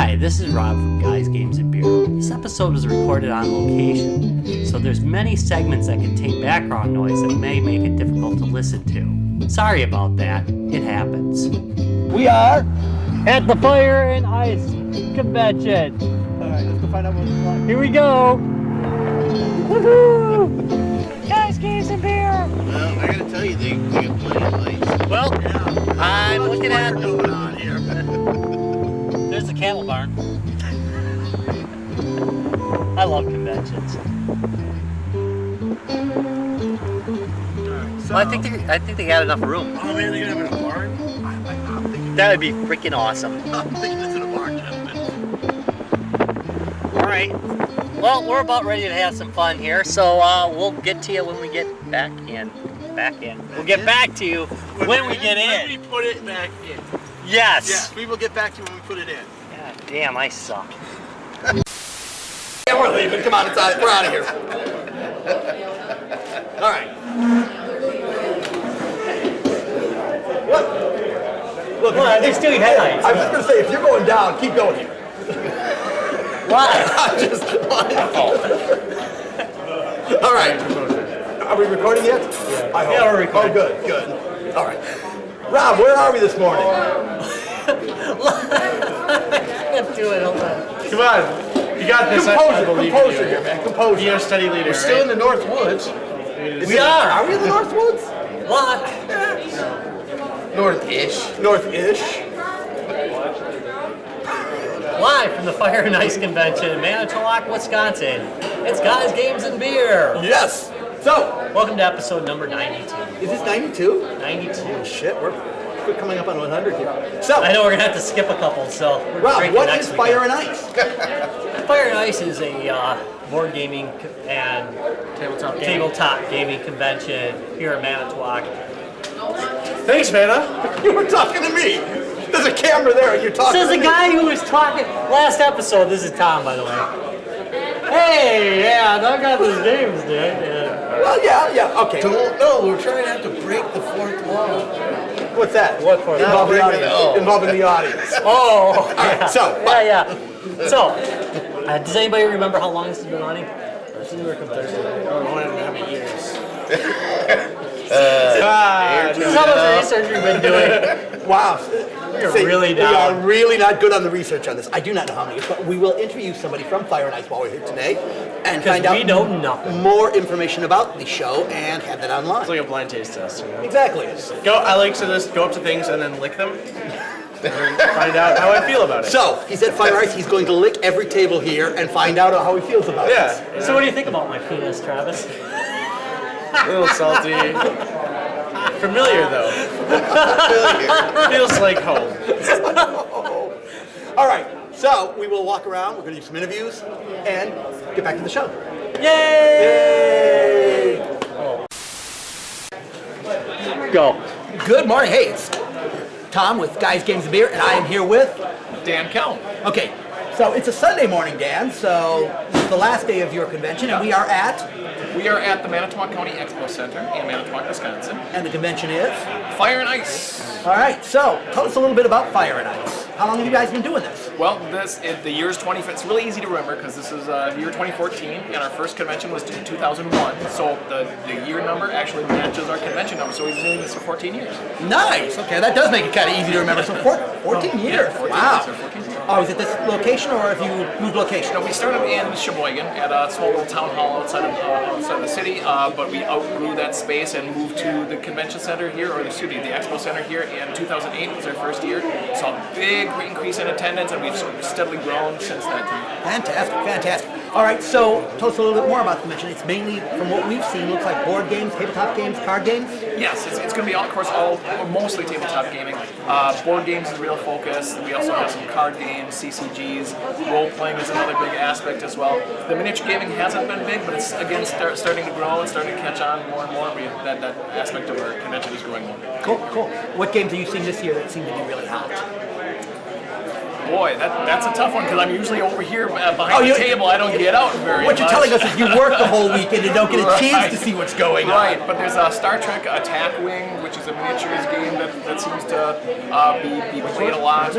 Hi, this is Rob from Guys, Games, and Beer. This episode was recorded on location, so there's many segments that contain background noise that may make it difficult to listen to. Sorry about that. It happens. We are at the Fire and Ice Convention. Alright, let's go find out what's going on. Here we go. Woohoo! Guys, Games, and Beer. Well, I gotta tell you, they got plenty of lights. Well, Yeah. I'm looking at... What's going on here? There's the cattle barn. I love conventions. So, Well, I think they got enough room. oh man, they're gonna have it in a barn? I'm thinking, That would be freaking awesome. I'm thinking it's in a barn, gentlemen. All right. Well, we're about ready to have some fun here, so we'll get to you when we get back in. We'll get back to you when we get When we in. put it back in. Yes. Yes, we will get back to you when we put it in. God damn, I suck. Yeah, we're leaving. Come on, we're out of here. All right. What? Look, Well, they're still headlights. I was just gonna say, if you're going down, keep going here. Why? I'm just. All right. Are we recording yet? I hope. Yeah, we're recording. Oh, good. All right. Rob, where are we this morning? I can't do it. Hold on. Come on, you got this. I believe in Composure you. here, man. Composure. You're a study leader. We're still in the North Woods. We are. Are we in the North Woods? What? North-ish. North-ish. Live from the Fire and Ice Convention in Manitowok, Wisconsin. It's Guys, Games, and Beer. Yes. So, Welcome to episode number 92. is this 92? 92. Shit, we're coming up on 100 here. So, I know we're gonna have to skip a couple, so we're Rob, drinking what next is weekend. Fire and Ice? Fire and Ice is a board gaming and tabletop gaming convention here in Manitowok. Thanks, Vanna. You were talking to me. There's a camera there and you're talking This is to the me. guy who was talking last episode. This is Tom, by the way. Hey, yeah, I got those games, dude. Yeah. Well, yeah, okay. Don't know. We're trying not to break the fourth wall. What's that? What for? Involving the Not breaking audience. it. Oh. Involving the audience. Oh, All right, so, yeah. So, does anybody remember how long this has been running? Some of the research we've been doing. wow. You're really We down. are really not good on the research on this. I do not know how many, but we will interview somebody from Fire and Ice while we're here today and find out we know nothing. more information about the show and have that online. It's like a blind taste test. You know? Exactly. I like to just go up to things and then lick them, and then find out how I feel about it. So, he's at Fire Ice. He's going to lick every table here and find out how he feels about it. Yeah. So what do you think about my penis, Travis? A little salty. Familiar though. Feels like home. All right. So, we will walk around. We're going to do some interviews and get back to the show. Yay! Go. Good morning. Hey, it's Tom with Guys, Games, and Beer, and I am here with... Dan Kelm. Okay, so it's a Sunday morning, Dan, so this is the last day of your convention, and we are at... We are at the Manitowok County Expo Center in Manitowok, Wisconsin. And the convention is? Fire and Ice. All right, so tell us a little bit about Fire and Ice. How long have you guys been doing this? Well, the year is 20. It's really easy to remember because this is the year 2014, and our first convention was in 2001. So the year number actually matches our convention number. So we've been doing this for 14 years. Nice. Okay, that does make it kind of easy to remember. So 14 years. 14 Wow. years, 14 years. Oh, is it this location, or have you moved location? No, we started in Sheboygan at a small little town hall outside of the city, but we outgrew that space and moved to the convention center here, or the expo center here in 2008 was our first year. Saw a big increase in attendance, and we've sort of steadily grown since that time. Fantastic, fantastic. All right, so tell us a little bit more about the convention. It's mainly, from what we've seen, looks like board games, tabletop games, card games. Yes, it's going to be, of course, mostly tabletop gaming. Board games is a real focus. We also have some card games, CCGs. Role-playing is another big aspect as well. The miniature gaming hasn't been big, but it's, again, starting to grow and starting to catch on more and more. That aspect of our convention is growing more. Cool, cool. What games are you seeing this year that seem to be really hot? Boy, that's a tough one because I'm usually over here behind the table. I don't get out very What you're much. telling us is you work the whole weekend and don't get a chance to see what's going on. Right, but there's a Star Trek Attack Wing, which is a miniatures game that seems to be played a lot.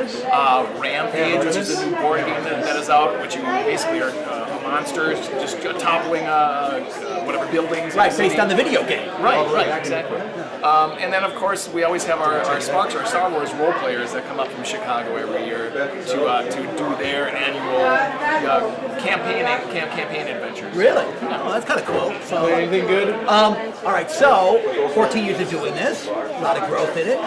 Rampage, which is a new board game that is out, which you basically are a monster just toppling whatever buildings. Right, based on the video game. Right, exactly. And then, of course, we always have our Sparks, our Star Wars role players that come up from Chicago every year to do their annual campaign adventures. Really? Oh, that's kind of cool. So, Anything good? all right, so 14 years of doing this, a lot of growth in it.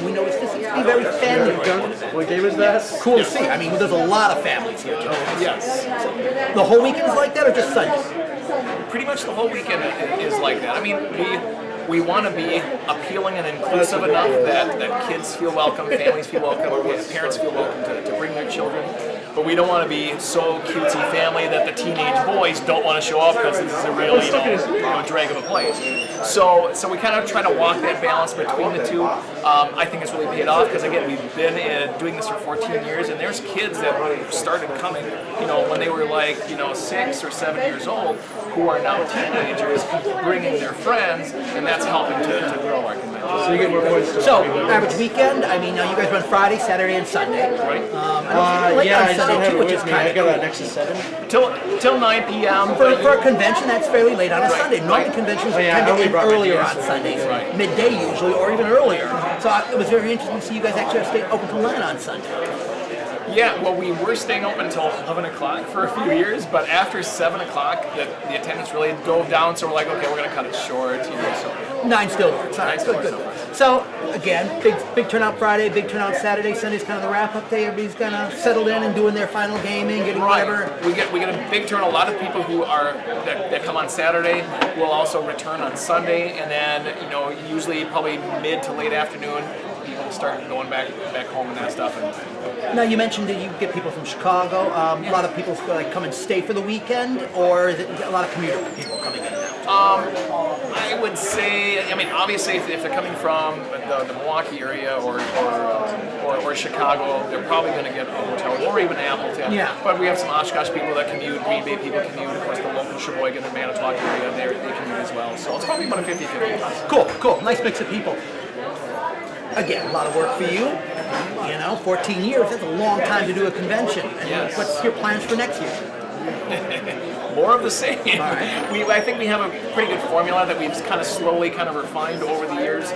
We noticed this seems to be very family oriented. What game is that? Cool to see. I mean, there's a lot of families here. Yes. The whole weekend is like that, or just Sunday? Pretty much the whole weekend is like that. I mean, we want to be appealing and inclusive enough that kids feel welcome, families feel welcome, parents feel welcome to bring their children. But we don't want to be so cutesy family that the teenage boys don't want to show up because this is a real, drag of a place. So we kind of try to walk that balance between the two. I think it's really paid off because, again, we've been doing this for 14 years, and there's kids that started coming, when they were like, 6 or 7 years old, who are now teenagers, bringing their friends, and that's helping to grow our convention. So you get more points. So, average weekend, I mean, now you guys run Friday, Saturday, and Sunday. Right. Yeah, I still have it which is with me. kind I of got cool. an extra 7. Till 9 p.m. For a convention, that's fairly late on a Right, Sunday. Normally right. conventions Oh, yeah, tend I to only end brought my earlier gear, on so- Sundays, Right. midday usually, or even earlier. So it was very interesting to see you guys actually have stayed open till 9 on Sunday. Yeah, well, we were staying open until 11 o'clock for a few years, but after 7 o'clock, the attendance really dove down, so we're like, okay, we're going to cut it short. So 9 still works. All right, still good, works. good. So, again, big turnout Friday, big turnout Saturday. Sunday's kind of the wrap-up day. Everybody's kind of settled in and doing their final gaming, getting whatever. we get a big turn. A lot of people who are that come on Saturday will also return on Sunday, and then usually probably mid to late afternoon, people start going back home and that stuff. Now, you mentioned that you get people from Chicago. A lot of people come and stay for the weekend, or is it a lot of commuter people coming in now? I would say, obviously, if they're coming from the Milwaukee area or Chicago, they're probably going to get a hotel or even Appleton. Yeah. But we have some Oshkosh people that commute, Green Bay people commute, of course, the local Sheboygan and Manitowok area, they commute as well. So it's probably about a 50-50. Cool. Nice mix of people. Again, a lot of work for you. 14 years, that's a long time to do a convention. And Yes. what's your plans for next year? More of the same. right. I think we have a pretty good formula that we've kind of slowly refined over the years.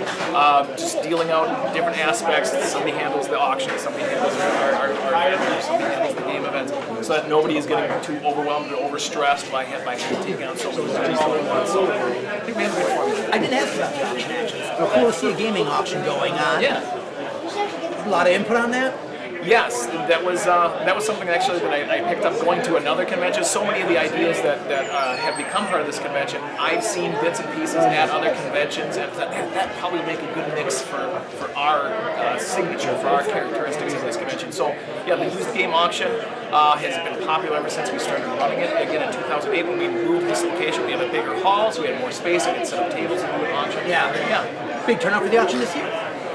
Just dealing out different aspects. Somebody handles the auction, somebody handles our vendors, somebody handles the game events, so that nobody is getting too overwhelmed or overstressed by taking on so many things all at once. So I think we have a good formula. I didn't ask about the auction, actually. It's cool to see a gaming auction going on. Yeah. A lot of input on that? Yes, that was something actually that I picked up going to another convention. So many of the ideas that have become part of this convention, I've seen bits and pieces at other conventions, and that probably make a good mix for our signature, for our characteristics of this convention. So yeah, the used game auction has been popular ever since we started running it. Again, in 2008 when we moved this location, we had a bigger hall, so we had more space, we could set up tables and do an auction. Yeah. Big turnout for the auction this year?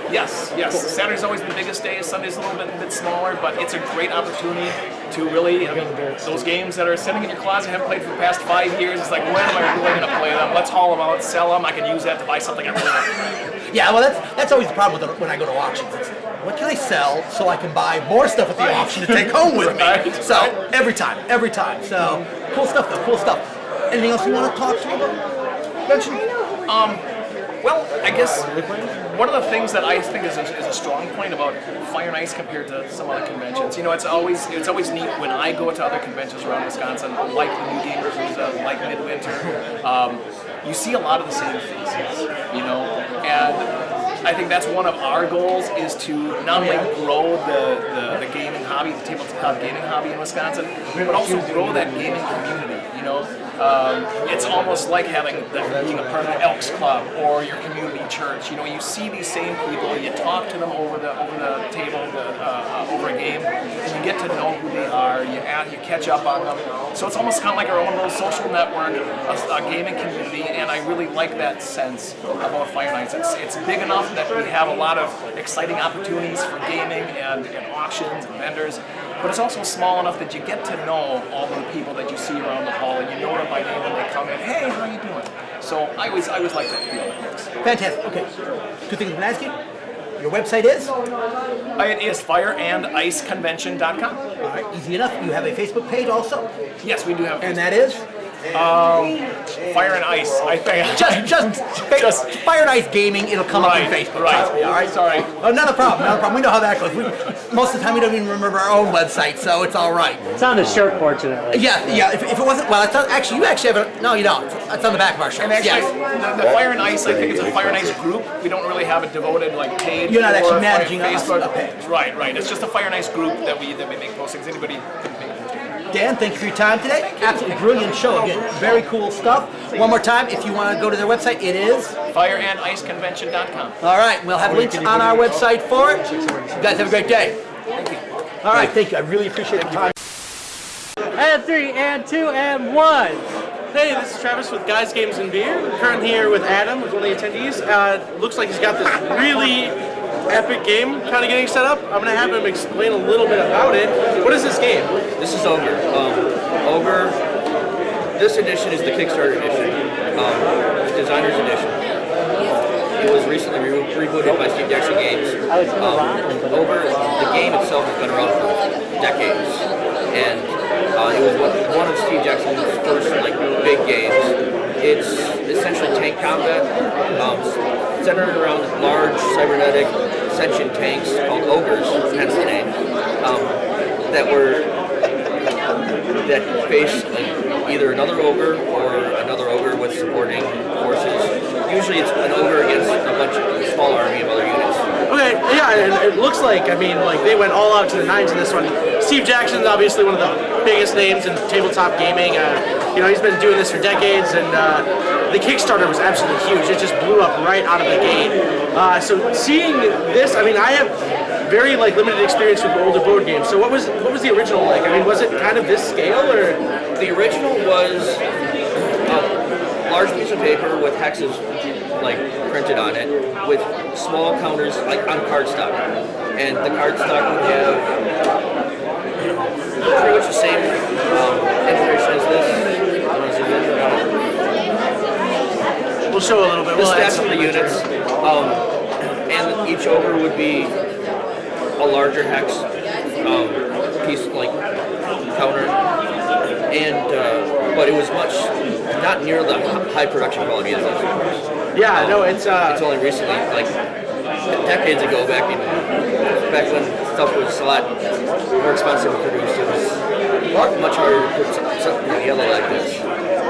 Yes. Saturday's always the biggest day. Sunday's a little bit smaller, but it's a great opportunity to really, those games that are sitting in your closet, haven't played for the past 5 years, it's like, when am I really going to play them? Let's haul them out, sell them. I can use that to buy something I really want. Yeah, well, that's always the problem with when I go to auctions. It's, what can I sell so I can buy more stuff at the auction to take home with me? Right. So, every time. So, cool stuff, though, cool stuff. Anything else you want to talk to me about? Mention? Well, I guess one of the things that I think is a strong point about Fire and Ice compared to some other conventions, it's always neat when I go to other conventions around Wisconsin, like the New Game Cruiser, like Midwinter, you see a lot of the same faces, and I think that's one of our goals is to not only grow the gaming hobby, the tabletop gaming hobby in Wisconsin, but also grow that gaming community. It's almost like being a part of the Elks Club or your community church. You see these same people, you talk to them over the table, over a game, and you get to know who they are, you catch up on them. So it's almost kind of like our own little social network, a gaming community, and I really like that sense about Fire Nights. It's big enough that we have a lot of exciting opportunities for gaming and auctions and vendors, but it's also small enough that you get to know all the people that you see around the hall, and you know them by name when they come in. Hey, how you doing? So I always like that feeling. Fantastic. Okay. Two things I'm going to ask you. Your website is? It is fireandiceconvention.com. All right, easy enough. You have a Facebook page also? Yes, we do have. And that is? Fire and Ice. I think. Just Fire and Ice Gaming. It'll come up on Facebook. Trust me, all right? Sorry. Oh, not a problem. We know how that goes. Most of the time, we don't even remember our own website, so it's all right. It's on the shirt, fortunately. Yeah. If it wasn't, well, it's not, actually, you actually have a. No, you don't. It's on the back of our shirt. And actually, yes. the Fire and Ice, I think it's a Fire and Ice group. We don't really have a devoted page. You're not for actually managing Facebook. a page. Right. It's just a Fire and Ice group that we make postings. Anybody can make. Dan, thank you for your time today. Absolutely brilliant show. Again, very cool stuff. One more time, if you want to go to their website, it is fireandiceconvention.com. All right, we'll have links on our website for it. You guys have a great day. Thank you. All right, thank you. I really appreciate the time. And 3, and 2, and 1. Hey, this is Travis with Guys, Games, and Beer. We're currently here with Adam, with one of the attendees. Looks like he's got this really epic game kind of getting set up. I'm going to have him explain a little bit about it. What is this game? This is OGRE. OGRE, this edition is the Kickstarter edition, Designer's Edition. It was recently rebooted by Steve Jackson Games. OGRE, the game itself has been around for decades, and it was one of Steve Jackson's first big games. It's essentially tank combat, centered around large cybernetic sentient tanks called ogres, hence the name, that face either another ogre or another ogre with supporting forces. Usually it's an ogre against a small army of other units. Okay, yeah, and it looks like, they went all out to the nines in this one. Steve Jackson's obviously one of the biggest names in tabletop gaming. He's been doing this for decades, and the Kickstarter was absolutely huge. It just blew up right out of the gate. So seeing this, I have very limited experience with older board games. So what was the original like? Was it kind of this scale, or? The original was a large piece of paper with hexes printed on it, with small counters on cardstock, and the cardstock would have pretty much the same information as this. We'll show a little bit. The stats of the units, and each ogre would be a larger hex piece, counter, and but it was not near the high production quality as this. Yeah, no, it's only recently, decades ago, back when stuff was a lot more expensive to produce. It was much harder to put something together like this.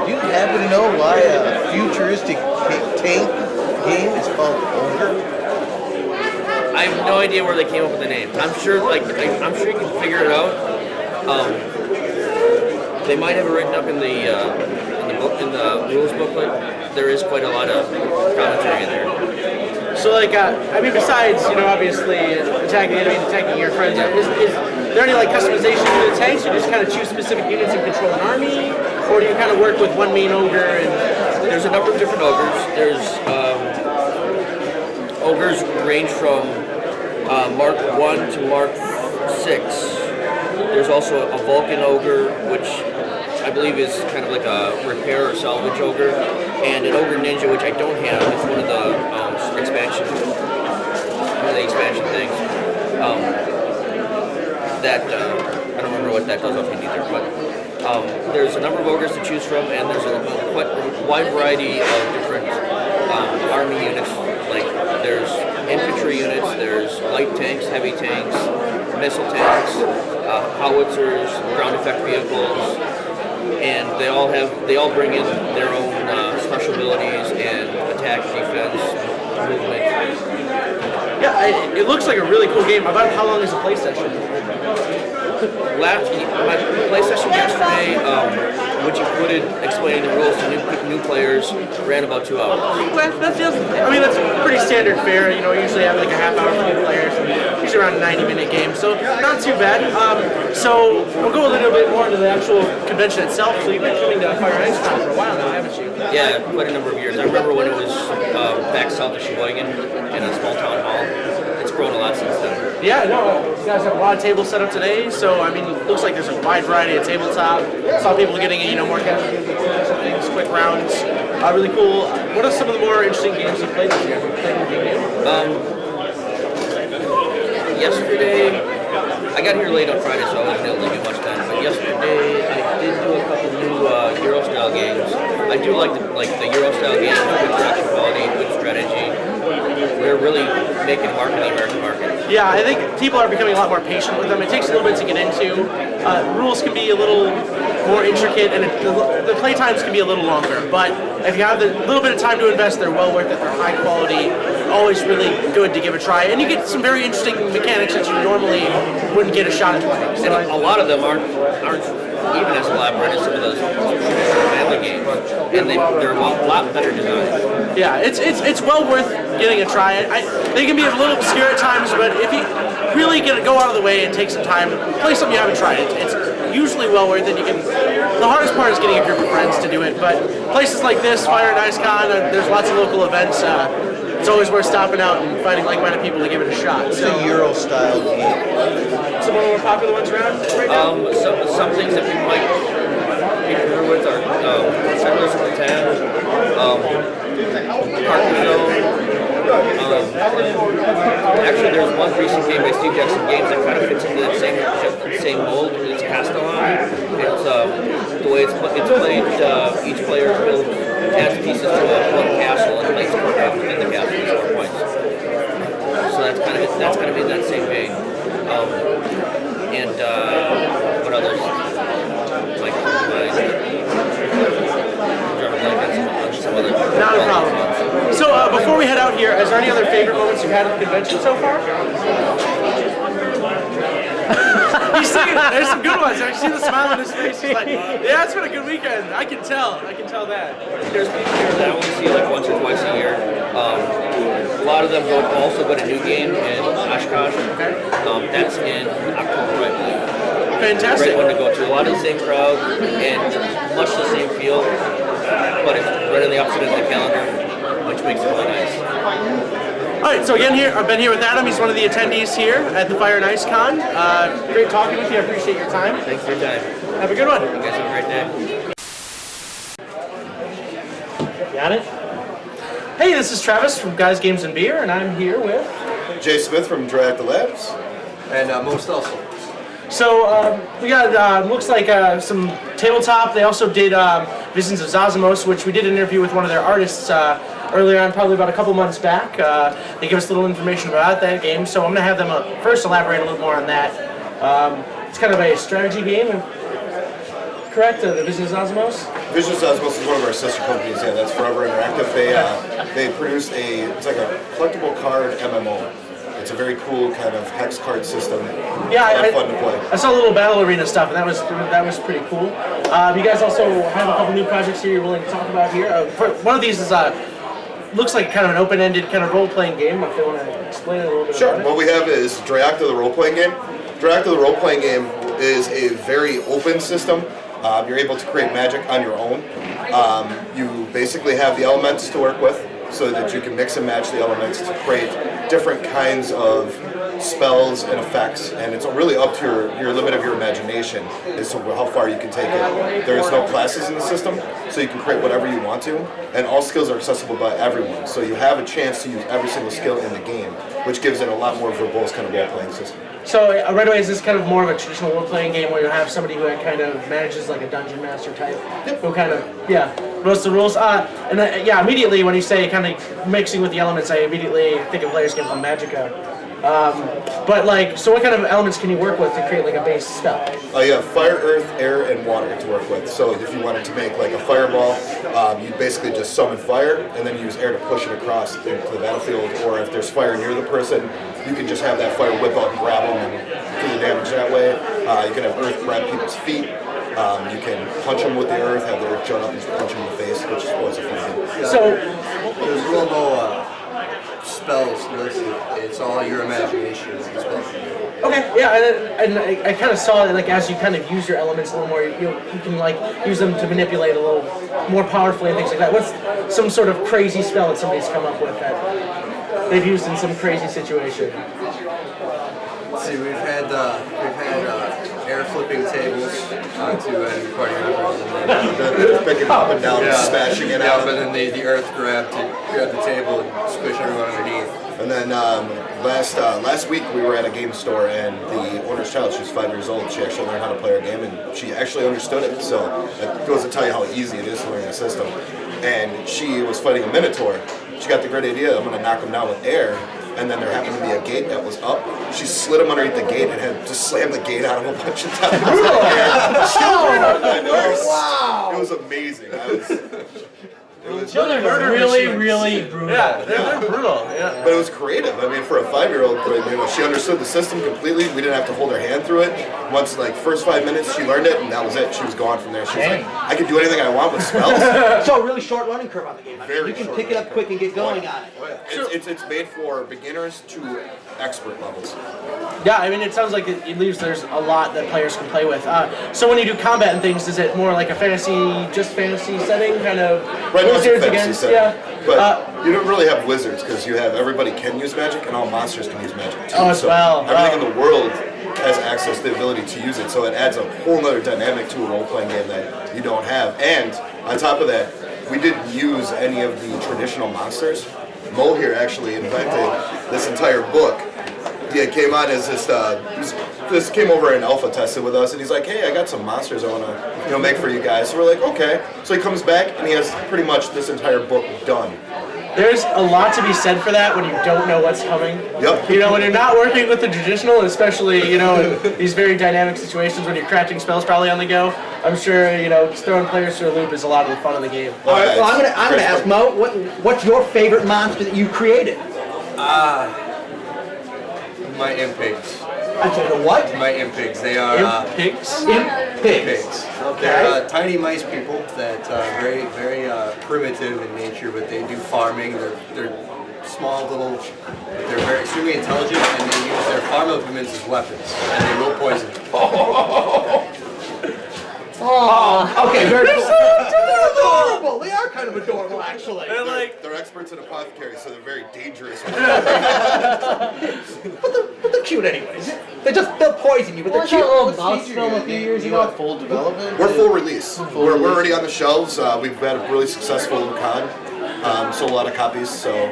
Do you happen to know why a futuristic tank game is called OGRE? I have no idea where they came up with the name. I'm sure you can figure it out. They might have it written up in the rules booklet. There is quite a lot of commentary in there. So besides obviously attacking the enemy and attacking your friends, is there any customization to the tanks? You just kind of choose specific units and control an army, or do you kind of work with one main ogre? And there's a number of different ogres. There's ogres range from Mark 1 to Mark 6. There's also a Vulcan ogre, which I believe is kind of like a repair or salvage ogre, and an ogre ninja, which I don't have. It's one of the expansion things. I don't remember what that does offhand either, but there's a number of ogres to choose from, and there's a wide variety of different army units. There's infantry units, there's light tanks, heavy tanks, missile tanks, howitzers, ground effect vehicles, and they all bring in their own special abilities and attack, defense, movement. Yeah, it looks like a really cool game. About how long is the play session? My play session yesterday, which included explaining the rules to new players, ran about 2 hours. That's pretty standard fare. You know, we usually have like a half hour for new players, usually around a 90-minute game, so not too bad. So we'll go a little bit more into the actual convention itself. So you've been coming to Fire and Ice Con for a while now, haven't you? Yeah, quite a number of years. I remember when it was back south of Sheboygan in a small town hall. It's grown a lot since then. Yeah, no, you guys have a lot of tables set up today, so I mean, it looks like there's a wide variety of tabletop. Saw people getting, more casual things, quick rounds. Really cool. What are some of the more interesting games you've played this year? Yesterday, I got here late on Friday, so I wasn't able to do much then. But yesterday, I did do a couple new Euro style games. I do like the Euro style games with good production quality, good strategy. We're really making a mark in the American market. Yeah, I think people are becoming a lot more patient with them. It takes a little bit to get into. Rules can be a little more intricate, and the play times can be a little longer. But if you have the little bit of time to invest, they're well worth it. They're high quality, always really good to give a try, and you get some very interesting mechanics that you normally wouldn't get a shot at playing. And a lot of them aren't even as elaborate as some of those traditional family games, and they're a lot better designed. Yeah, it's well worth getting a try. They can be a little obscure at times, but if you really go out of the way and take some time, play something you haven't tried, it's usually well worth it. The hardest part is getting a group of friends to do it, but places like this, Fire and Ice Con, there's lots of local events. It's always worth stopping out and finding like-minded people to give it a shot. It's a Euro-style game. Some of the more popular ones around right now? Some things that people might be familiar with are Settlers of Catan, Carcassonne. Actually, there's one recent game by Steve Jackson Games that kind of fits into that same mold. It's Castellan. It's the way it's played. Each player adds pieces to one castle and plays within the castle to score points. So that's kind of in that same vein. What others? Like some other. Not a problem. So before we head out here, is there any other favorite moments you've had at the convention so far? He's saying there's some good ones. I see the smile on his face. He's like, yeah, it's been a good weekend. I can tell that. There's people here that I only see like once or twice a year. A lot of them also go to New Game in Oshkosh. That's in October, I believe. Fantastic. Great one to go to. A lot of the same crowd and much the same feel, but it's right on the opposite end of the calendar, which makes it really nice. All right, so again, I've been here with Adam. He's one of the attendees here at the Fire and Ice Con. Great talking with you. I appreciate your time. Thanks for your time. Have a good one. You guys have a great day. Got it? Hey, this is Travis from Guys, Games, and Beer, and I'm here with... Jay Smith from Draiochta Labs. And most also. So we got, looks like some tabletop. They also did Visions of Zazamos, which we did an interview with one of their artists earlier on, probably about a couple months back. They give us a little information about that game, so I'm going to have them first elaborate a little more on that. It's kind of a strategy game, correct? The Visions of Zazamos? Visions of Zazamos is one of our sister companies. Yeah, that's Forever Interactive. They produced it's like a collectible card MMO. It's a very cool kind of hex card system. Yeah, fun to play. I saw a little battle arena stuff, and that was pretty cool. You guys also have a couple new projects here you're willing to talk about here. One of these is looks like kind of an open-ended kind of role-playing game. If they want to explain it a little bit. Sure. About What we have is Draiochta the role-playing game. Draiochta the role-playing game is a very open system. You're able to create magic on your own. You basically have the elements to work with, so that you can mix and match the elements to create different kinds of spells and effects, and it's really up to your limit of your imagination as to how far you can take it. There is no classes in the system, so you can create whatever you want to, and all skills are accessible by everyone, so you have a chance to use every single skill in the game, which gives it a lot more verbose kind of role-playing system. So right away, is this kind of more of a traditional role-playing game where you have somebody who kind of manages like a dungeon master type, who kind of, knows the rules? Immediately when you say kind of mixing with the elements, I immediately think of players game called Magicka. But like, so what kind of elements can you work with to create like a base spell? You have fire, earth, air, and water to work with. So if you wanted to make like a fireball, you basically just summon fire and then use air to push it across into the battlefield. Or if there's fire near the person, you can just have that fire whip out and grab them and do the damage that way. You can have earth grab people's feet. You can punch them with the earth, have the earth jump up and just punch them in the face, which was a fun thing. So There's real no spells listed. It's all your imagination. okay, yeah, and I kind of saw that like as you kind of use your elements a little more, you can like use them to manipulate a little more powerfully and things like that. What's some sort of crazy spell that somebody's come up with that they've used in some crazy situation? Let's see, we've had air flipping tables onto enemy party members, and then Picking it up and down and smashing it out. and then the earth grab the table and squish everyone underneath. And then last week we were at a game store and the owner's child, she was 5 years old, she actually learned how to play our game and she actually understood it. So that goes to tell you how easy it is to learn the system. And she was fighting a Minotaur. She got the great idea, I'm going to knock him down with air. And then there happened to be a gate that was up. She slid him underneath the gate and had just slammed the gate on him a bunch of times. I know. Wow. It was amazing. Children are really brutal. Yeah, they're brutal. Yeah. But it was creative. I mean, for a 5-year-old, she understood the system completely. We didn't have to hold her hand through it. Once, first 5 minutes, she learned it, and that was it. She was gone from there. She was like, I can do anything I want with spells. So a really short learning curve on the game. Very you can short pick it up quick and get going on it. It's made for beginners to expert levels. Yeah, I mean, it sounds like it leaves there's a lot that players can play with. So when you do combat and things, is it more like a fantasy setting, kind of Right now it's a wizards fantasy against? setting. Yeah. But you don't really have wizards because you have everybody can use magic and all monsters can use magic too. Oh, as well. Everything in the world has access to the ability to use it. So it adds a whole other dynamic to a role-playing game that you don't have. And on top of that, we didn't use any of the traditional monsters. Mo here actually invented this entire book. He came on as this came over and alpha tested with us, and he's like, "Hey, I got some monsters I want to make for you guys." So we're like, "Okay." So he comes back and he has pretty much this entire book done. There's a lot to be said for that when you don't know what's coming. Yep. When you're not working with the traditional, especially, in these very dynamic situations when you're crafting spells probably on the go, I'm sure, just throwing players through a loop is a lot of the fun of the game. All right, well, I'm gonna ask Mo, what's your favorite monster that you created? My imp pigs. I'm sorry, the what? My imp pigs. They are Pigs? Imp pigs. pigs. Okay. They're tiny mice people that very primitive in nature, but they do farming. They're small little, but they're very extremely intelligent, and they use their farm implements as weapons, and they will poison. Okay, very cool. They're adorable. They are kind of adorable, actually. They're experts in apothecaries, so they're very dangerous. But they're cute anyways. They'll poison you, but they're cute. Mouse film a few years ago. Full development. We're full release. We're already on the shelves. We've had a really successful con. Sold a lot of copies, so.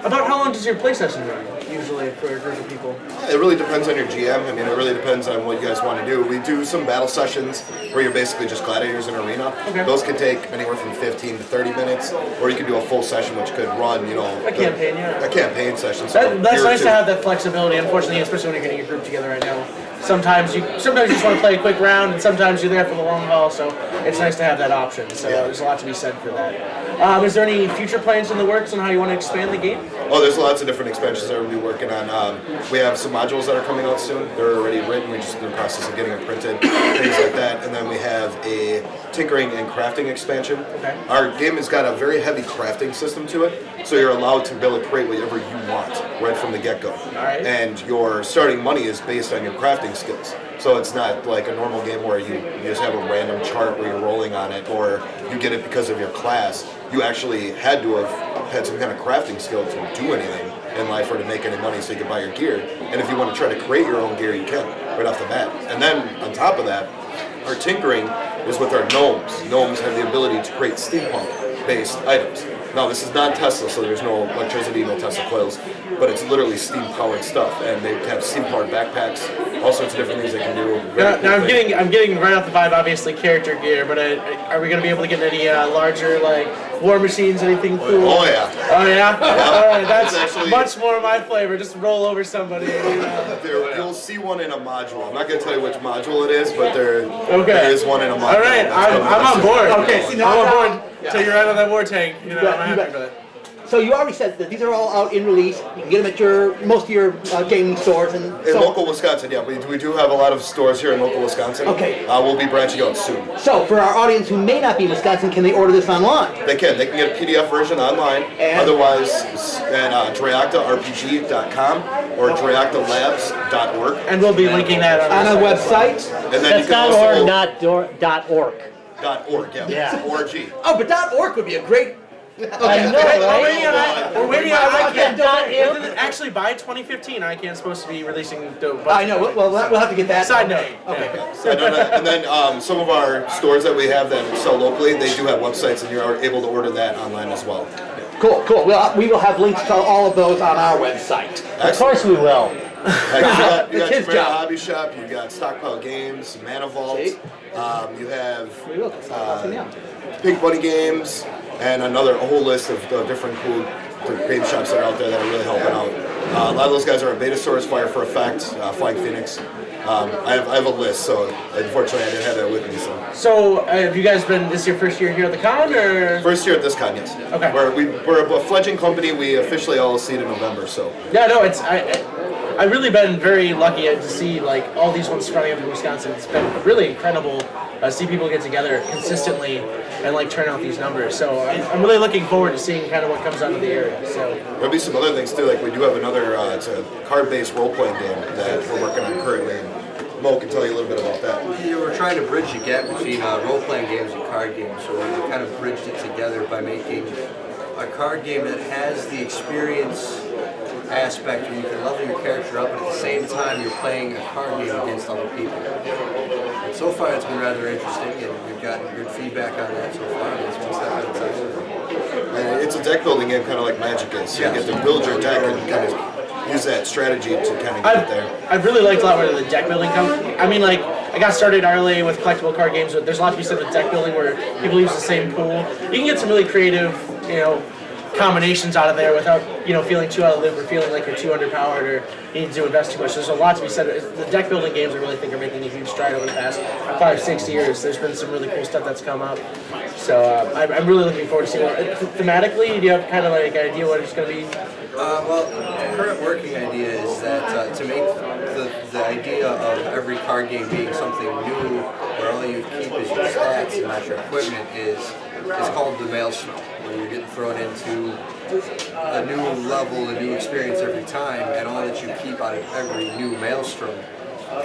About how long does your play session run, usually, for a group of people? It really depends on your GM. I mean, it really depends on what you guys want to do. We do some battle sessions where you're basically just gladiators in an arena. Okay. Those could take anywhere from 15 to 30 minutes, or you could do a full session, which could run, A campaign, yeah. A campaign session. So That's nice to have that flexibility, unfortunately, especially when you're getting a group together right now. Sometimes you just want to play a quick round, and sometimes you're there for the long haul, so it's nice to have that option. So there's a lot to be said for that. Is there any future plans in the works on how you want to expand the game? Oh, there's lots of different expansions that we'll be working on. We have some modules that are coming out soon. They're already written. We're just in the process of getting them printed, things like that. And then we have a tinkering and crafting expansion. Okay. Our game has got a very heavy crafting system to it, so you're allowed to be able to create whatever you want right from the get-go. right. And your starting money is based on your crafting skills. So it's not like a normal game where you just have a random chart where you're rolling on it, or you get it because of your class. You actually had to have had some kind of crafting skill to do anything in life or to make any money so you can buy your gear. And if you want to try to create your own gear, you can, right off the bat. And then on top of that, our tinkering is with our gnomes. Gnomes have the ability to create steampunk-based items. Now, this is not Tesla, so there's no electricity, no Tesla coils, but it's literally steam-powered stuff, and they have steam-powered backpacks, all sorts of different things they can do. Now I'm getting right off the vibe, obviously character gear, but are we gonna be able to get any larger like war machines, anything cool? Oh yeah. Oh yeah. All right, that's actually much more my flavor. Just roll over somebody. You'll see one in a module. I'm not gonna tell you which module it is, but there is one in a module. All right, I'm on board. Okay, see, now I'm on board. So you're right on that war tank. You know, I'm happy for that. So you already said that these are all out in release. You can get them at most of your gaming stores and in local Wisconsin. Yeah, we do have a lot of stores here in local Wisconsin. Okay. We'll be branching out soon. So for our audience who may not be in Wisconsin, can they order this online? They can get a PDF version online. And? Otherwise, at DraiochtaRPG.com or DraiochtaLabs.org. And we'll be linking that on our website. And then you That's can not also org, not .org. .org. Yeah. Yeah. .org. Oh, but .org would be a great. I know, right? We're waiting on Okay, ICANN. Actually, by 2015, ICANN's supposed to be releasing the. I know. Well, we'll have to get that. Side note. Okay. And then some of our stores that we have that sell locally, they do have websites, and you're able to order that online as well. Cool. Well, we will have links to all of those on our website. Of course we will. You got It's his your job. Hobby Shop, you got Stockpile Games, Manitowok, See? you have We will. Yeah. Pink Bunny Games, and a whole list of different cool game shops that are out there that are really helping out. A lot of those guys are at Beta Stores, Fire for Effect, Flying Phoenix. I have a list, so unfortunately I didn't have that with me. So have you guys been? This is your first year here at the con, or? First year at this con, yes. Okay. We're a fledgling company. We officially all seed in November, so. Yeah, no, I've really been very lucky to see like all these ones sprouting up in Wisconsin. It's been really incredible to see people get together consistently and like turn out these numbers. So I'm really looking forward to seeing kind of what comes out of the area. So there'll be some other things too. Like we do have another. It's a card-based role-playing game that we're working on currently. And Mo can tell you a little bit about that. We're trying to bridge the gap between role-playing games and card games. So we kind of bridged it together by making a card game that has the experience aspect where you can level your character up, and at the same time you're playing a card game against other people. And so far it's been rather interesting, and we've gotten good feedback on that so far. It's one step at a time. And it's a deck building game, kind of like Magic is. So you get to build your deck and kind of use that strategy to kind of get there. I've really liked a lot where the deck building comes. I mean, like, I got started early with collectible card games, but there's a lot to be said with deck building where people use the same pool. You can get some really creative, combinations out of there without, feeling too out of the loop or feeling like you're too underpowered or you need to invest too much. There's a lot to be said. The deck building games I really think are making a huge stride over the past 5-6 years. There's been some really cool stuff that's come up. So I'm really looking forward to seeing what. Thematically, do you have kind of like an idea what it's going to be? Well, the current working idea is that to make the idea of every card game being something new, where all you keep is your stats and not your equipment, is called the Maelstrom, where you're getting thrown into a new level, a new experience every time, and all that you keep out of every new Maelstrom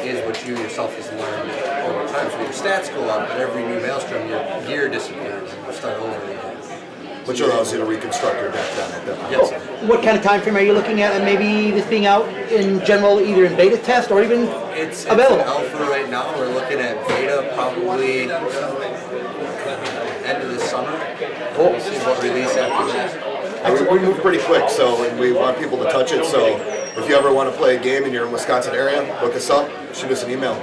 is what you yourself has learned over time. So your stats go up, but every new Maelstrom, your gear disappears, and you start over again. Which allows you to reconstruct your deck down at that point. Yes. What kind of time frame are you looking at, and maybe this being out in general, either in beta test or even It's available? alpha right now. We're looking at beta probably end of the summer. We'll see what release after that. We move pretty quick, so and we want people to touch it. So if you ever want to play a game in your Wisconsin area, look us up, shoot us an email.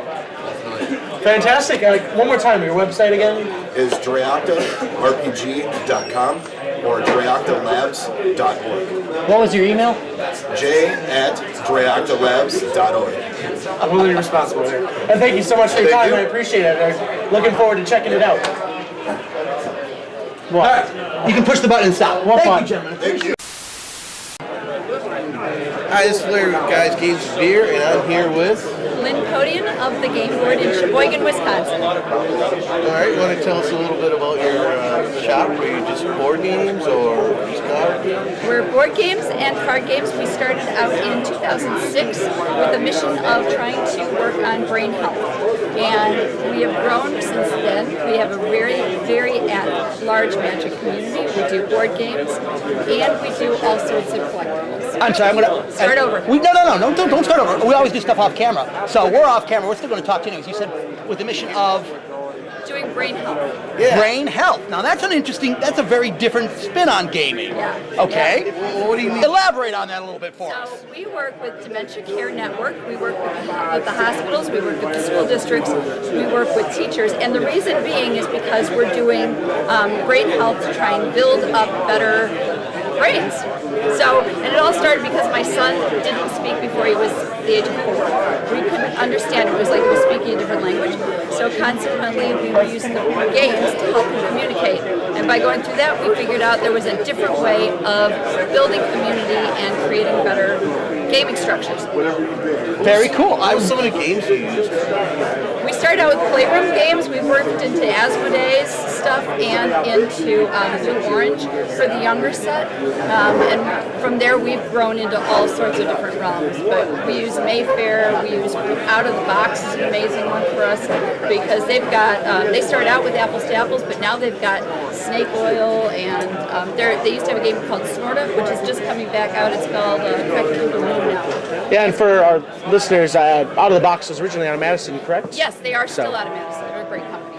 Fantastic. One more time, your website again? Is DraiochtaRPG.com or DraiochtaLabs.org. What was your email? J@DraiochtaLabs.org. I'm really responsible here. And thank you so much for your time. I appreciate it. I'm looking forward to checking it out. All right, you can push the button and stop. Thank you, gentlemen. Thank you. Hi, this is Larry with Guys, Games, and Beer, and I'm here with... Lynn of the Game Board in Sheboygan, Wisconsin. All right, you want to tell us a little bit about your shop? Are you just board games or just card games? We're board games and card games. We started out in 2006 with a mission of trying to work on brain health. And we have grown since then. We have a very, very large Magic community. We do board games and we do all sorts of collectibles. I'm sorry, I'm gonna start over. No, don't start over. We always do stuff off camera. So we're off camera. We're still going to talk to you. You said with the mission of Doing brain health. brain health. Now that's that's a very different spin on gaming. Yeah. Okay. Yeah. Well, what do you mean? Elaborate on that a little bit for us. So we work with Dementia Care Network, we work with the hospitals, we work with the school districts, we work with teachers, and the reason being is because we're doing brain health to try and build up better brains. So, and it all started because my son didn't speak before he was the age of 4. We couldn't understand it. It was like he was speaking a different language. So consequently, we were using the games to help him communicate. And by going through that, we figured out there was a different way of building community and creating better gaming structures. Very cool. What were some of the games you used? We started out with playroom games. We worked into Asmodee's stuff and into Blue Orange for the younger set. And from there, we've grown into all sorts of different realms. But we use Mayfair. We use Out of the Box is an amazing one for us because they've got. They started out with Apples to Apples, but now they've got Snake Oil, and they used to have a game called Snorta, which is just coming back out. It's called Cracker Balloon now. Yeah, and for our listeners, Out of the Box was originally out of Madison, correct? Yes, they are still out of Madison. They're a great company.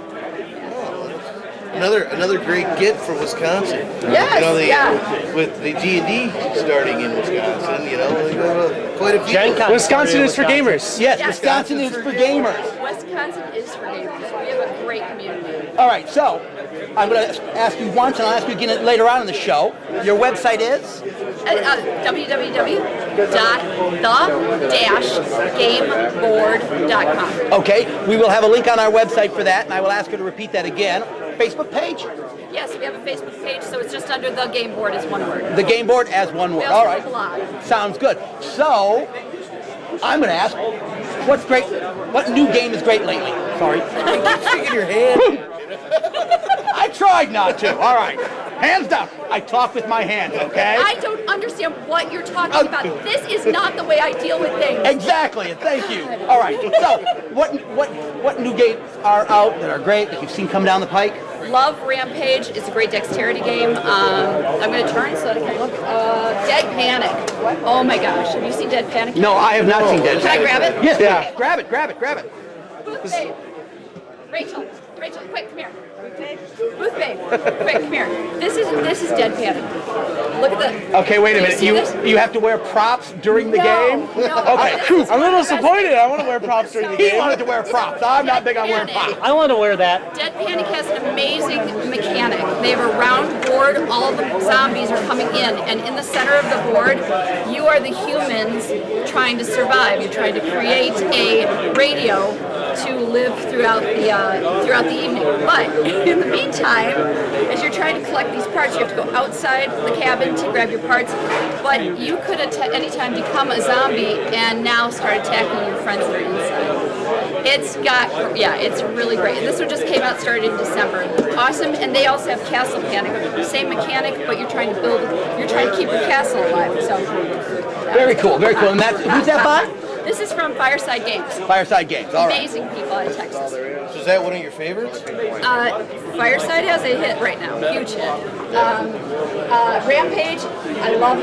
Another great get for Wisconsin. Yes, You know, yeah. with the D&D starting in Wisconsin, you know, they got quite a few. Gen Con Wisconsin started is for Wisconsin. gamers. Yes, Yes. Wisconsin is for gamers. Wisconsin is for gamers. We have a great community. All right, so I'm going to ask you once, and I'll ask you again later on in the show. Your website is? www.the-gameboard.com. Okay, we will have a link on our website for that, and I will ask you to repeat that again. Facebook page? Yes, we have a Facebook page, so it's just under the game board as one word. The game board as one We word. also All have a right. blog. Sounds good. So, I'm going to ask, what's great? What new game is great lately? Sorry. Sticking your hand. I tried not to. All right. Hands down. I talk with my hands, okay? I don't understand what you're talking about. This is not the way I deal with things. Exactly, and thank you. All right. So, what new games are out that are great that you've seen come down the pike? Love Rampage. It's a great dexterity game. I'm going to turn so that I can look. Dead Panic. Oh my gosh. Have you seen Dead Panic? No, I have not seen that. Can I grab it? Yes, Yeah. please. Grab it. Booth Babe. Rachel, quick, come here. Booth Babe, quick, come here. This is Dead Panic. Look at the. Okay, wait a Do you minute. see this? You have to wear props during the game? No. Okay. This is I'm a little one of the best disappointed. things. I want to wear props during the He game. wanted to wear props. I'm not big on wearing props. I want to wear that. Dead Panic has an amazing mechanic. They have a round board, all the zombies are coming in, and in the center of the board, you are the humans trying to survive. You're trying to create a radio to live throughout the evening. But in the meantime, as you're trying to collect these parts, you have to go outside the cabin to grab your parts. But you could at any time become a zombie and now start attacking your friends that are inside. It's really great. And this one just came out, started in December. Awesome. And they also have Castle Panic, same mechanic, but you're trying to keep your castle alive. So Very cool. And who's that by? this is from Fireside Games. Fireside Games. All right. Amazing people out of Texas. So is that one of your favorites? Fireside has a hit right now, huge hit. Rampage, I love.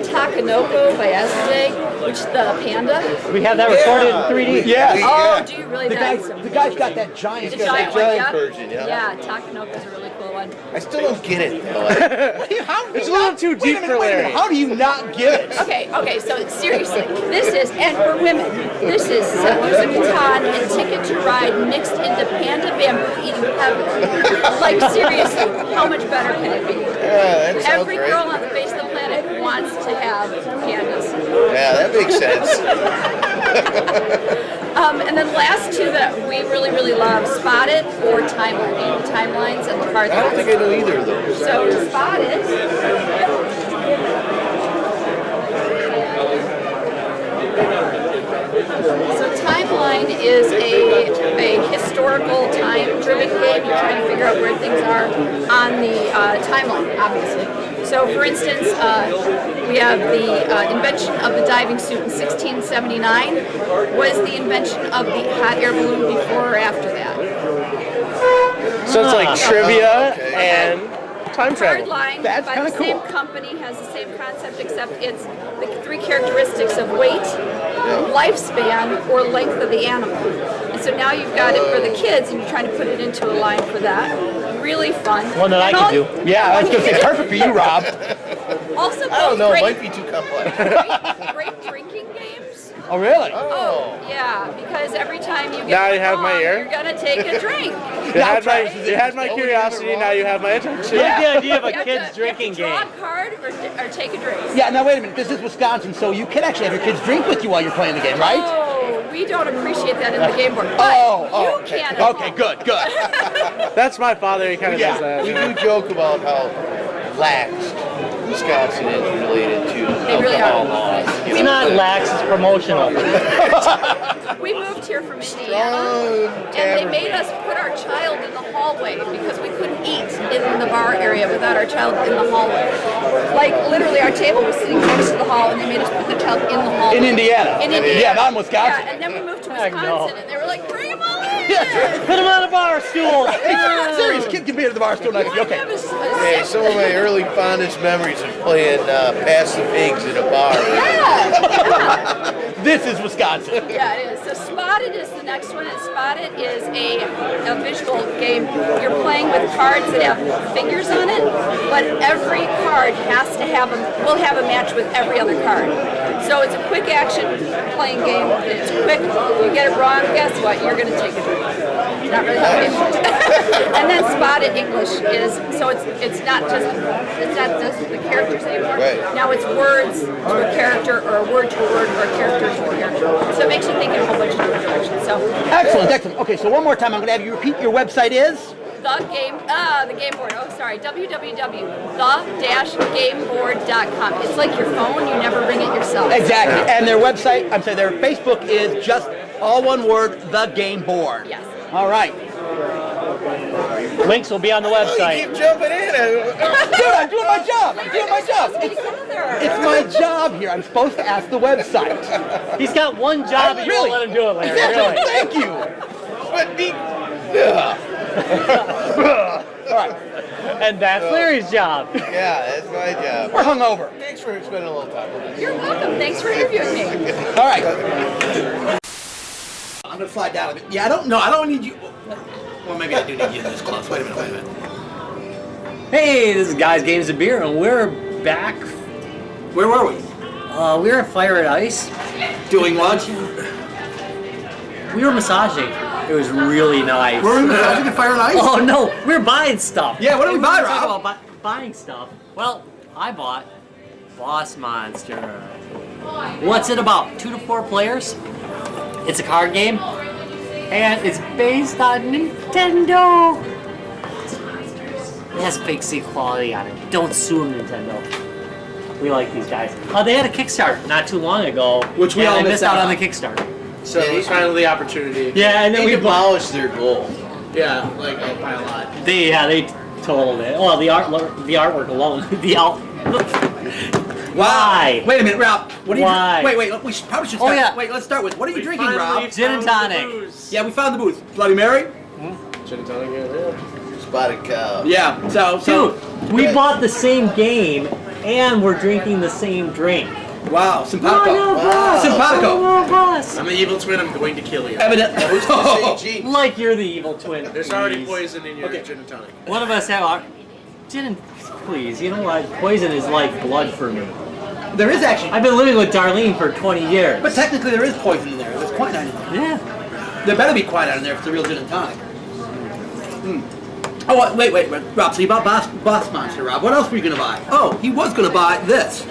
Takanoko by Asmodee, which the panda. We have that recorded in 3D. Yes. Oh, do you really? The That's guy's got that giant. the giant one, giant yeah. version, yeah. Yeah, Takanoko is a really cool one. I still don't get it though. It's a little too deep for Larry. How do you not get it? Okay, so seriously, this is, and for women, this is Settlers of Catan and Ticket to Ride mixed into Panda Bamboo eating heaven. Like seriously, how much better can it be? Yeah, that sounds Every great. girl on the face of the planet wants to have pandas. Yeah, that makes sense. And then last two that we really love, Spot It or Timeline. The timelines and the card. I don't think I know either of those. So Spot It. So Timeline is a historical time-driven game. You're trying to figure out where things are on the timeline, obviously. So, for instance, we have the invention of the diving suit in 1679. Was the invention of the hot air balloon before or after that? So it's like trivia Okay. and time travel. Cardline That's by kinda the same cool. company has the same concept, except it's the 3 characteristics of weight, lifespan, or length of the animal. And so now you've got it for the kids, and you're trying to put it into a line for that. Really fun. One that I And could do. Yeah, I was going to say perfect for you, Rob. Also, I don't know, it great, might be too complex. great drinking games. Oh, really? Oh, yeah, because every time you get Now you one have my wrong, ear? You're gonna take a drink. You had my curiosity, now you have my attention. I like the idea of a You have kids to- drinking you have game. to draw a card or take a drink. Yeah, now wait a minute. This is Wisconsin, so you can actually have your kids drink with you while you're playing the game, right? Oh, we don't appreciate that in the game board. But you okay. can. Okay, good. That's my father, he kind of does that. We do joke about how lax Wisconsin is related to They really alcohol are. laws. It's not lax, it's promotional. We moved here from Indiana, and they made us put our child in the hallway because we couldn't eat in the bar area without our child in the hallway. Like literally, our table was sitting next to the hall, and they made us put the child in the hallway. In Indiana? In Indiana. Yeah, not in Wisconsin. Yeah, and then we moved to Heck Wisconsin, no. and they were like, "Bring them all in." Put him on a bar stool. Serious, kid can be at the bar still next to you. Okay. Hey, some of my early fondest memories of playing Pass the Pigs in a bar. Yeah. This is Wisconsin. Yeah, it is. So Spotted is the next one, and Spotted is a visual game. You're playing with cards that have figures on it, but every card has to have will have a match with every other card. So it's a quick action playing game. It's quick. You get it wrong, guess what? You're going to take a drink. Not really how it works. And then Spotted English is it's not just the characters anymore. Right. Now it's words to a character, or a word to a word, or a character to a character. So it makes you think in a whole bunch of different directions. So Excellent. Okay, so one more time, I'm going to have you repeat your website is? the game board. Oh, sorry. www.the-gameboard.com. It's like your phone. You never ring it yourself. Exactly. And their website, their Facebook is just all one word, The Game Board. Yes. All right. Links will be on the You website. keep jumping in. Dude, I'm doing my job. It's my job here. I'm supposed to ask the website. He's got one job and you Really? won't let him do it, Larry. Exactly. Really. Thank you. All right. And that's Larry's job. Yeah, that's my job. We're hungover. Thanks for spending a little time with us. You're welcome. Thanks for interviewing me. All right. I'm going to slide down a bit. Yeah, I don't need you. Well, maybe I do need you this close. Wait a minute. Hey, this is Guys, Games, and Beer, and we're back. Where were we? We were at Fire and Ice. Doing what? We were massaging. It was really nice. Were we massaging at Fire and Ice? Oh no, we were buying stuff. Yeah, what did we buy, were talking Rob? about buying stuff. Well, I bought Boss Monster. What's it about? 2 to 4 players. It's a card game, and it's based on Nintendo. It has fake C quality on it. Don't sue them, Nintendo. We like these guys. They had a Kickstarter not too long ago, Which we and all I missed missed out out on on. the Kickstarter. So it was finally the opportunity. Yeah, and then They we demolished their goal. Yeah, like by a lot. They totaled it. Oh, the artwork alone. Why? Wait a minute, Rob. What are you? Why? Wait. We probably should start. Oh, yeah. Wait, let's start with. What are you We drinking, finally Rob? Gin and found the tonic. booze. Yeah, we found the booze. Bloody Mary. Gin and tonic, yeah. Spotted cow. Yeah. So. Dude, we bought the same game and we're drinking the same drink. Wow, simpatico. Wow. Simpatico. I'm the evil twin, I'm going to kill you. Evident. Who's gonna say G? Like you're the evil twin. There's already please. poison in your Okay. gin and tonic. One of us have our gin and please. You know what? Poison is like blood for me. There is actually, I've been living with Darlene for 20 years. but technically there is poison in there. There's quinine in there. Yeah. There better be quinine in there if it's a real gin and tonic. Oh, wait, Rob. So you bought Boss Monster, Rob. What else were you gonna buy? Oh, he was gonna buy this.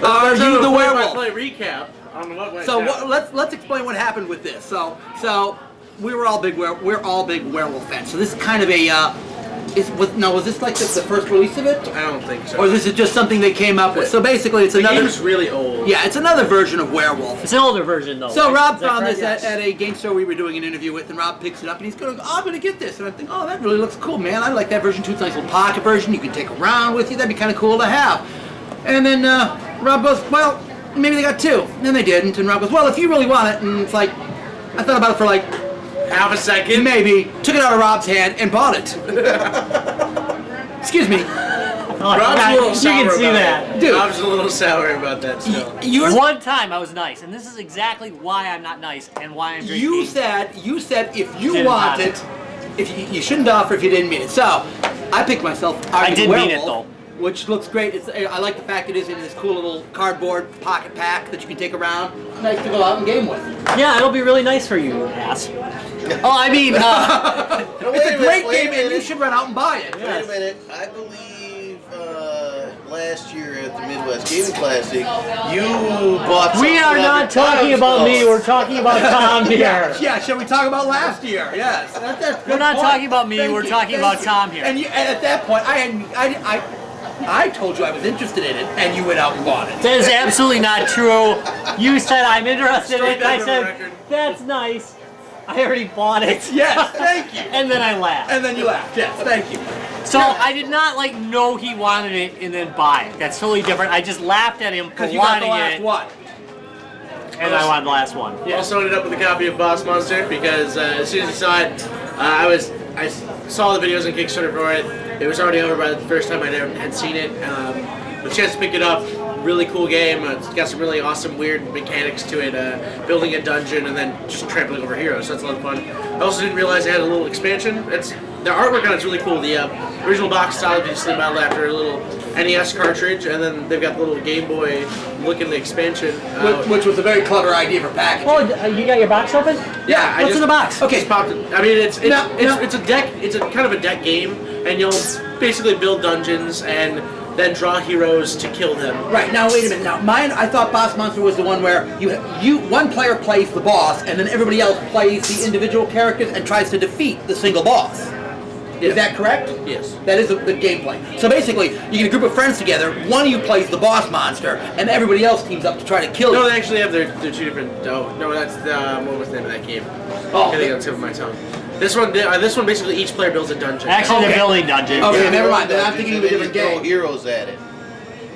Are you the werewolf? Play recap on what went So down. let's explain what happened with this. So we're all big werewolf fans. So this is kind of a was this like the first release of it, I don't think so. or this is just something they came up with? So basically, it's the another. game's really old. Yeah, it's another version of Werewolf. It's an older version though. So right? Rob Is that found correct? this at a game store we were doing an interview with, and Rob picks it up and he's going, I'm going to get this. And I think, oh, that really looks cool, man. I like that version too. It's a nice little pocket version. You can take around with you. That'd be kind of cool to have. And then Rob goes, well, maybe they got 2. And then they didn't. And Rob goes, well, if you really want it. And it's like, I thought about it for like Half a second. maybe, took it out of Rob's hand and bought it. Excuse me. Rob's a little you sour can see about that. it. Dude. Rob's a little sour about that still. One time I was nice, and this is exactly why I'm not nice and why I'm drinking. You said if you Didn't want have it, if you shouldn't offer if you didn't mean it. So, I picked myself. I did mean it, Werewolf, though. Which looks great. I like the fact it is in this cool little cardboard pocket pack that you can take around. Nice to go out and game with. Yeah, it'll be really nice for you, ass. Oh, I mean, It's a great game, and you should run out and buy it. Wait a minute. I believe last year at the Midwest Gaming Classic, you bought. we are not talking about me. We're talking about Tom here. Yeah, shall we talk about last year? Yes. That's We're not talking about me. We're talking about Tom here. And at that point, I told you I was interested in it, and you went out and bought it. That is absolutely not true. You said I'm interested in it, and I for the said, record. that's nice. I already bought it. Yes, thank you. And then I laughed. And then you laughed. Yes, thank you. So I did not know he wanted it and then buy it. That's totally different. I just laughed at him for Because you got the wanting last it, one. and I wanted the last one. Also ended up with a copy of Boss Monster because as soon as I saw it, I saw the videos on Kickstarter for it. It was already over by the first time I had seen it. The chance to pick it up, really cool game. It's got some really awesome, weird mechanics to it. Building a dungeon and then just trampling over heroes. So that's a lot of fun. I also didn't realize it had a little expansion. The artwork on it's really cool. The original box is obviously modeled after a little NES cartridge, and then they've got the little Game Boy look in the expansion. Which was a very clever idea for packaging. Oh, you got your box open? Yeah, What's in the box? Okay. Just popped it. I mean, it's a deck. It's a kind of a deck game, and you'll basically build dungeons and then draw heroes to kill them. Right, now wait a minute. Now mine, I thought Boss Monster was the one where one player plays the boss and then everybody else plays the individual characters and tries to defeat the single boss. Is that correct? Yes. That is the gameplay. So basically, you get a group of friends together, one of you plays the boss monster, and everybody else teams up to try to kill you. No, they actually have their two different. Oh, no, that's what was the name of that game? Oh, I think on the tip of my tongue. This one basically each player builds a dungeon. Actually, they're building dungeons. Okay, Yeah, never mind. they're Then I'm all thinking of a different throw game. heroes at it.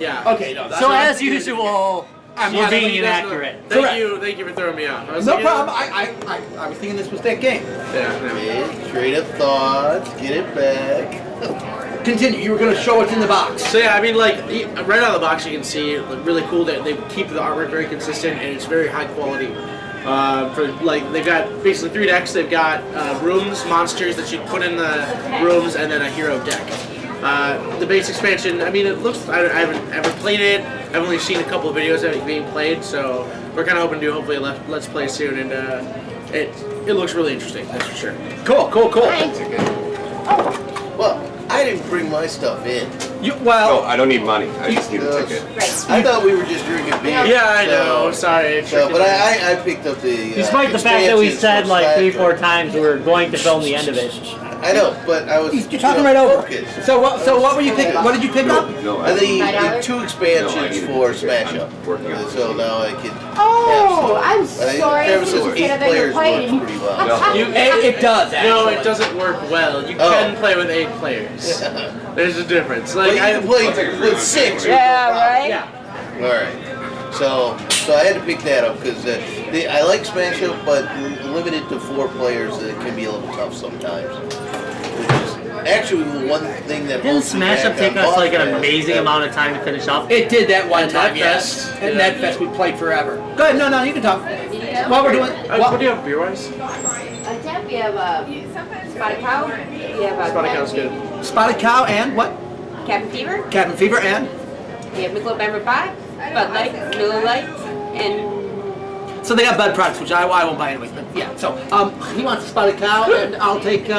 Yeah. Okay, no. That's So not- as usual, we're being inaccurate. Thank you for throwing me off. No problem. I was thinking this was that game. Yeah. Big train of thoughts. Get it back. Continue. You were going to show what's in the box. So yeah, I mean, like right out of the box, you can see really cool that they keep the artwork very consistent and it's very high quality. They've got basically 3 decks. They've got rooms, monsters that you put in the rooms, and then a hero deck. The base expansion, I mean, it looks. I haven't ever played it. I've only seen a couple of videos of it being played, so we're kind of hoping to do hopefully a let's play soon, and it looks really interesting. That's for sure. Cool. Well, I didn't bring my stuff in. No, I don't need money. I just need a ticket. I thought we were just drinking beer. Yeah, I so- know. Sorry. So, but I picked up the. Despite the fact that we expansions said for like 3 Slash 4 times we were going to film the end of it. I know, but I was. You're talking right over. focused. So what were you picking? What did you pick up? No, And the I 2 expansions for Smash Up. working on it. So now I can. Oh, I'm I think sorry. Travis This says is 8 better than players you're playing. works pretty well. It does. No, Actually. it doesn't work well. You Oh. can play with 8 players. There's a difference. But Like you can play with 6. Yeah, right? yeah. All right. So I had to pick that up because I like Smash Up, but limited to 4 players, it can be a little tough sometimes. Which is actually one thing that Didn't holds me Smash Up back take on us like an Boss amazing Man. amount of time to finish up? It did that one At time, Netfest. yes. At Yeah. Netfest, we played forever. Go ahead. No, you can talk. While we're doing. What do you have beer-wise? A temp, we have Spotted Cow. We have Spotted Cow's good. Spotted Cow and what? Cabin Fever. Cabin Fever and. We have Michelob Amber 5, Bud Light, Miller Lite, and So they have Bud products, which I won't buy anyways. But yeah. So he wants a Spotted Cow, and I'll take.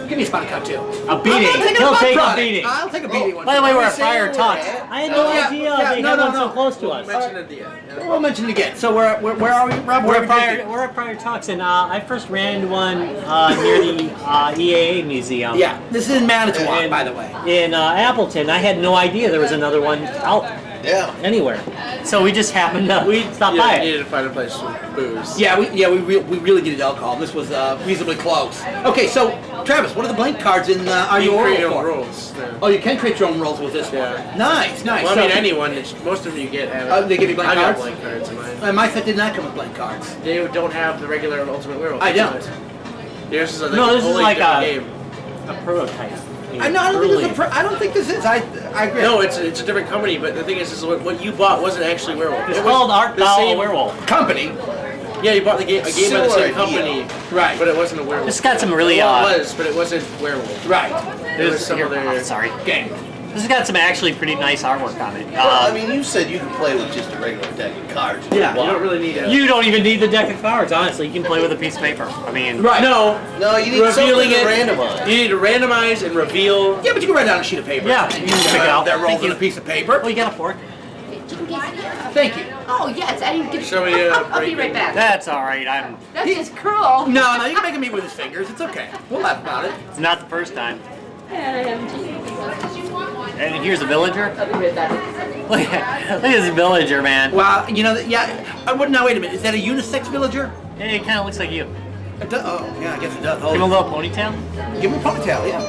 Give me a Spotted Cow too. A beating. I'm taking He'll Bud take a product. beating. I'll take a beating one. By the way, we're at Say Fire where we're Talks. at. I had no Yeah, idea yeah, they no, had no, one so no. close to us. Mention it at the end. Yeah. We'll mention it again. So where are we, Rob? We're Where at are we drinking? Fire, we're at Fire Talks, and I first ran into one near the EAA museum. Yeah, this is in Manitowok, And- by the way. In Appleton. I had no idea there was another one out Yeah. anywhere. So we just happened to stop Yeah, by you it. needed to find a place with booze. Yeah, we really needed alcohol. This was reasonably close. Okay, so Travis, what are the blank cards in Are You You can create your Oral own for? rules. Yeah. Oh, you can create your own rolls with this one. Yeah. Nice. Well, I So- mean, anyone. Most of them you get have. They give you blank I got cards? blank cards in mine. My set did not come with blank cards. They don't have the regular Ultimate Werewolf. I don't. Yours is No, this is only like different a- game. A prototype. I don't think this is. I agree. No, it's a different company, but the thing is what you bought wasn't actually Werewolf. It's It was called Art the Thou a same Werewolf. Company. Yeah, you bought a game by the Similar same idea. company, Right. but it wasn't a Werewolf. This got some really Well, it was, but it wasn't Werewolf. Right. It was some here, other sorry. Game. This has got some actually pretty nice artwork on it. Well, I mean, you said you could play with just a regular deck of cards. Yeah, you don't really need a. You don't even need the deck of cards, honestly. You can play with a piece of paper. I mean, Right. No, No, you need something revealing to it. randomize. You need to randomize and reveal. Yeah, but you can write down a sheet of paper. Yeah, you can pick it out. That rolls Thank on you. a piece of paper. Oh, you got a fork? Thank you. Oh, yes, I didn't get Show me a I'll be break. right back. That's all right. That's just cruel. No, you can make him eat with his fingers. It's okay. We'll laugh about it. It's not the first time. And And here's a villager. I'll be right back. Look at this villager, man. Well, yeah. Now wait a minute. Is that a unisex villager? It kind of looks like you. It does. Oh, yeah. I guess it does. Give him a little ponytail. Give him a ponytail. Yeah.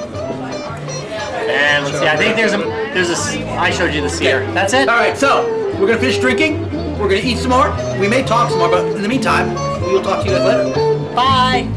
And let's see. I think there's a. I showed you the cedar. That's it. All right. So we're gonna finish drinking. We're gonna eat some more. We may talk some more, but in the meantime, we will talk to you guys later. Bye.